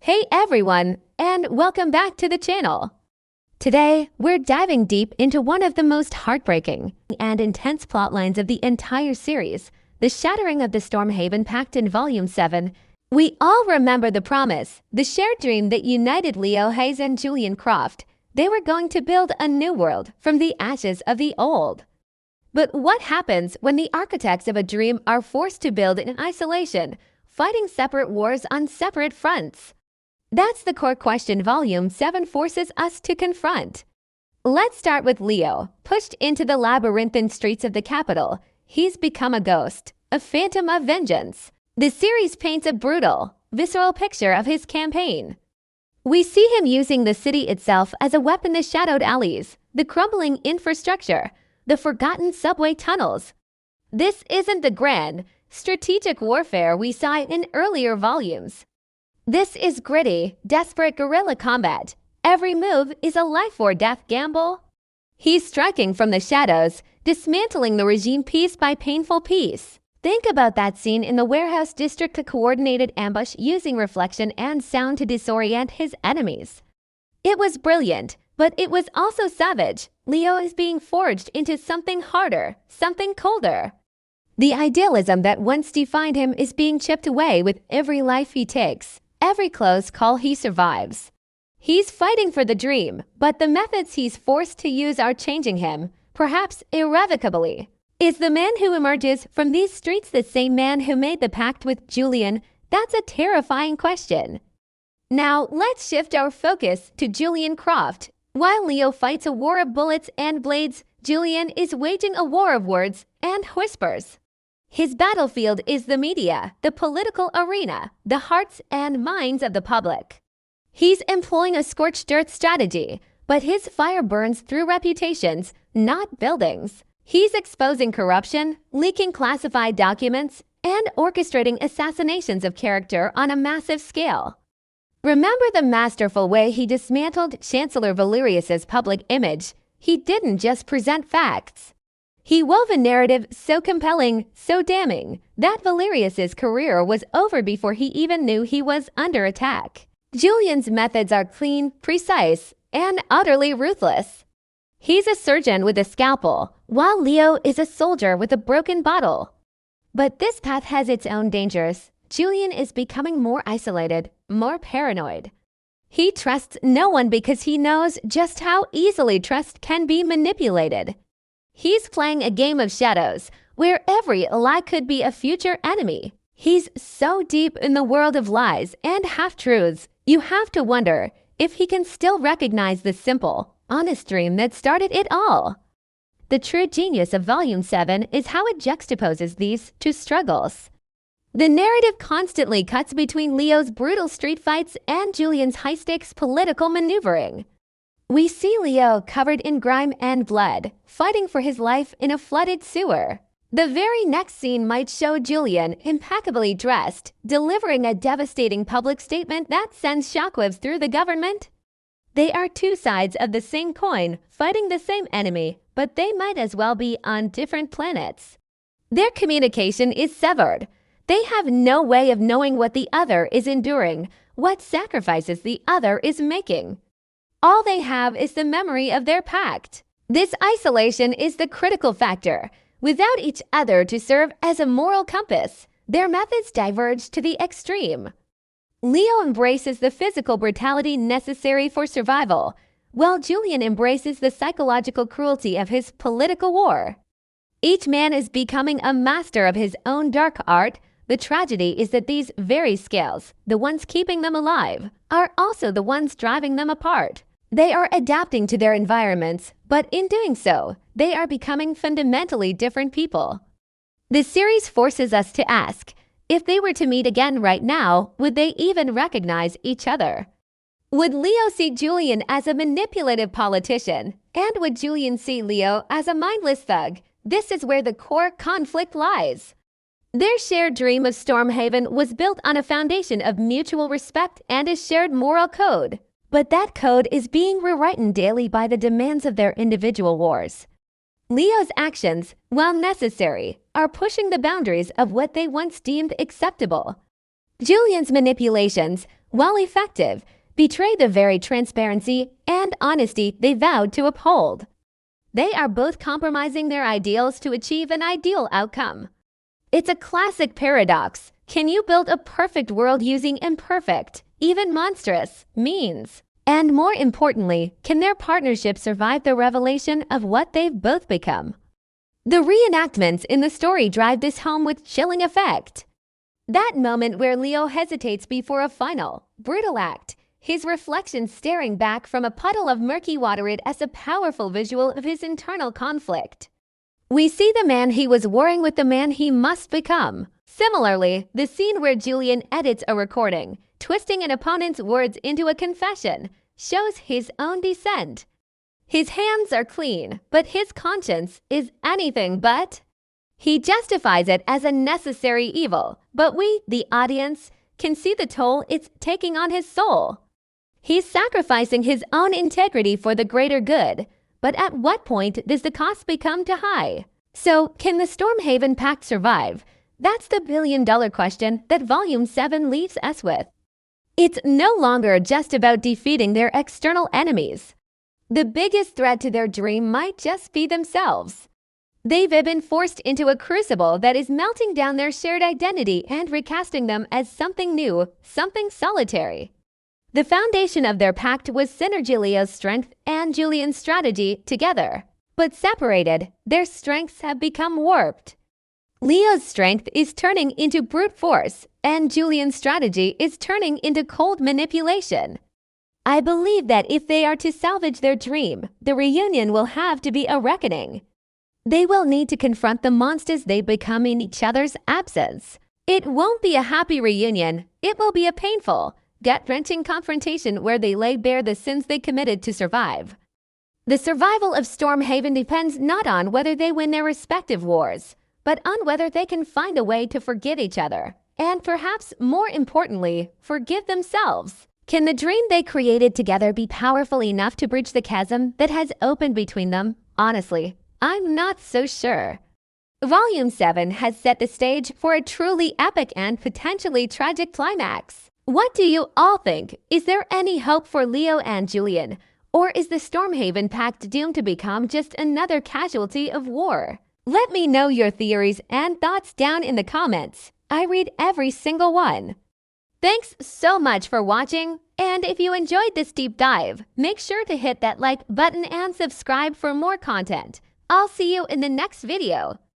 Hey everyone, and welcome back to the channel. Today, we're diving deep into one of the most heartbreaking and intense plotlines of the entire series, the shattering of the StormHaven Pact in Volume 7. We all remember the promise, the shared dream that united Leo, Hayes and Julian Croft. They were going to build a new world from the ashes of the old. But what happens when the architects of a dream are forced to build in isolation, fighting separate wars on separate fronts? That's the core question Volume 7 forces us to confront. Let's start with Leo. Pushed into the labyrinthine streets of the capital, he's become a ghost, a phantom of vengeance. The series paints a brutal, visceral picture of his campaign. We see him using the city itself as a weapon, the shadowed alleys, the crumbling infrastructure, the forgotten subway tunnels. This isn't the grand, strategic warfare we saw in earlier volumes. This is gritty, desperate guerrilla combat. Every move is a life-or-death gamble. He's striking from the shadows, dismantling the regime piece by painful piece. Think about that scene in the warehouse district, a coordinated ambush using reflection and sound to disorient his enemies. It was brilliant, but it was also savage. Leo is being forged into something harder, something colder. The idealism that once defined him is being chipped away with every life he takes. Every close call he survives. He's fighting for the dream, but the methods he's forced to use are changing him, perhaps irrevocably. Is the man who emerges from these streets the same man who made the pact with Julian? That's a terrifying question. Now, let's shift our focus to Julian Croft. While Leo fights a war of bullets and blades, Julian is waging a war of words and whispers. His battlefield is the media, the political arena, the hearts and minds of the public. He's employing a scorched-earth strategy, but his fire burns through reputations, not buildings. He's exposing corruption, leaking classified documents, and orchestrating assassinations of character on a massive scale. Remember the masterful way he dismantled Chancellor Valerius's public image? He didn't just present facts. He wove a narrative so compelling, so damning, that Valerius's career was over before he even knew he was under attack. Julian's methods are clean, precise, and utterly ruthless. He's a surgeon with a scalpel, while Leo is a soldier with a broken bottle. But this path has its own dangers. Julian is becoming more isolated, more paranoid. He trusts no one because he knows just how easily trust can be manipulated. He's playing a game of shadows, where every lie could be a future enemy. He's so deep in the world of lies and half-truths, you have to wonder if he can still recognize the simple, honest dream that started it all. The true genius of Volume 7 is how it juxtaposes these two struggles. The narrative constantly cuts between Leo's brutal street fights and Julian's high-stakes political maneuvering. We see Leo covered in grime and blood, fighting for his life in a flooded sewer. The very next scene might show Julian impeccably dressed, delivering a devastating public statement that sends shockwaves through the government. They are two sides of the same coin, fighting the same enemy, but they might as well be on different planets. Their communication is severed. They have no way of knowing what the other is enduring, what sacrifices the other is making. All they have is the memory of their pact. This isolation is the critical factor. Without each other to serve as a moral compass, their methods diverge to the extreme. Leo embraces the physical brutality necessary for survival, while Julian embraces the psychological cruelty of his political war. Each man is becoming a master of his own dark art. The tragedy is that these very scales, the ones keeping them alive, are also the ones driving them apart. They are adapting to their environments, but in doing so, they are becoming fundamentally different people. The series forces us to ask, if they were to meet again right now, would they even recognize each other? Would Leo see Julian as a manipulative politician? And would Julian see Leo as a mindless thug? This is where the core conflict lies. Their shared dream of StormHaven was built on a foundation of mutual respect and a shared moral code. But that code is being rewritten daily by the demands of their individual wars. Leo's actions, while necessary, are pushing the boundaries of what they once deemed acceptable. Julian's manipulations, while effective, betray the very transparency and honesty they vowed to uphold. They are both compromising their ideals to achieve an ideal outcome. It's a classic paradox. Can you build a perfect world using imperfect, even monstrous, means? And more importantly, can their partnership survive the revelation of what they've both become? The reenactments in the story drive this home with chilling effect. That moment where Leo hesitates before a final, brutal act, his reflection staring back from a puddle of murky water it as a powerful visual of his internal conflict. We see the man he was warring with the man he must become. Similarly, the scene where Julian edits a recording, twisting an opponent's words into a confession, shows his own descent. His hands are clean, but his conscience is anything but. He justifies it as a necessary evil, but we, the audience, can see the toll it's taking on his soul. He's sacrificing his own integrity for the greater good, but at what point does the cost become too high? So, can the StormHaven pact survive? That's the billion-dollar question that Volume 7 leaves us with. It's no longer just about defeating their external enemies. The biggest threat to their dream might just be themselves. They've been forced into a crucible that is melting down their shared identity and recasting them as something new, something solitary. The foundation of their pact was synergy. Leo's strength and Julian's strategy together. But separated, their strengths have become warped. Leo's strength is turning into brute force, and Julian's strategy is turning into cold manipulation. I believe that if they are to salvage their dream, the reunion will have to be a reckoning. They will need to confront the monsters they become in each other's absence. It won't be a happy reunion. It will be a painful, gut-wrenching confrontation where they lay bare the sins they committed to survive. The survival of StormHaven depends not on whether they win their respective wars, but on whether they can find a way to forgive each other, and perhaps more importantly, forgive themselves. Can the dream they created together be powerful enough to bridge the chasm that has opened between them? Honestly, I'm not so sure. Volume 7 has set the stage for a truly epic and potentially tragic climax. What do you all think? Is there any hope for Leo and Julian? Or is the StormHaven pact doomed to become just another casualty of war? Let me know your theories and thoughts down in the comments. I read every single one. Thanks so much for watching, and if you enjoyed this deep dive, make sure to hit that like button and subscribe for more content. I'll see you in the next video.